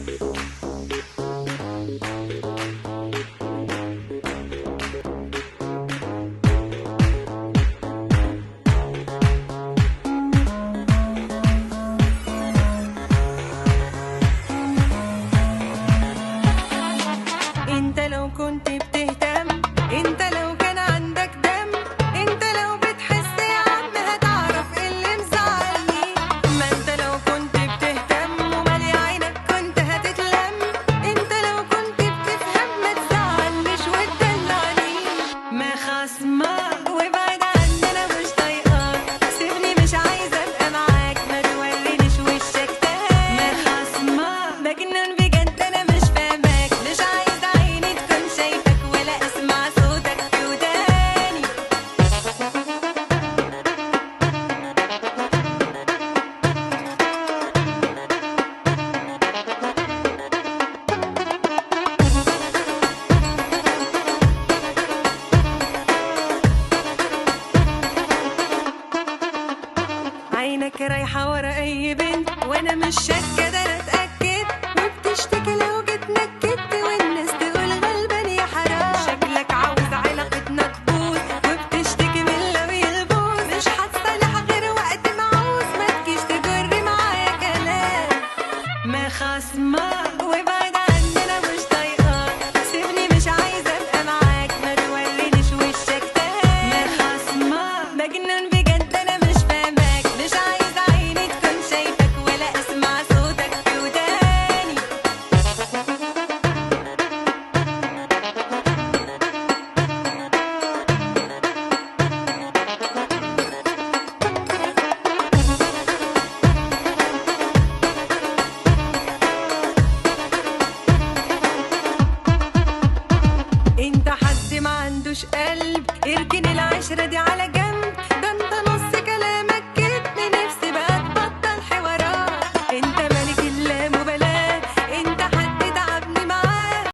انت لو كنت بتهتم، انت لو كان عندك دم، انت لو بتحس يا عم هتعرف ايه اللي مزعلني. ما انت لو كنت بتهتم ومالي عينك كنت هتتلم، انت لو كنت بتفهم ما تزعلنيش وتدلعني. ما خصمك وابعد عني انا مش طايقاك، سيبني مش عايزه ابقى معاك، ما تورينيش وشك تاني. ما خصمك مجنون بجد انا مش فاهماك، مش عايزه عيني تكون شايفك ولا اسمع صوتك في وداني. عينك رايحة ورا أي بنت وأنا مش شاكة ده أنا أتأكد، وبتشتكي لو جيت نكدت والناس تقول غلبان يا حرام. شكلك عاوز علاقتنا تبوظ وبتشتكي من لو يلبوظ، مش هتصالح غير وقت ما عاوز، ما تجيش تجري معايا كلام. ما خصمك وابعد عني أنا مش طايقاك، سيبني مش عايزة أبقى معاك، ما تورينيش وشك تاني. ما خصمك مجنون بجد أنا مش فاهماك، مش عايزة عيني تكون شايفك ولا أسمع صوتك في وداني. انت حد ما عندوش قلب، اركن العشرة دي على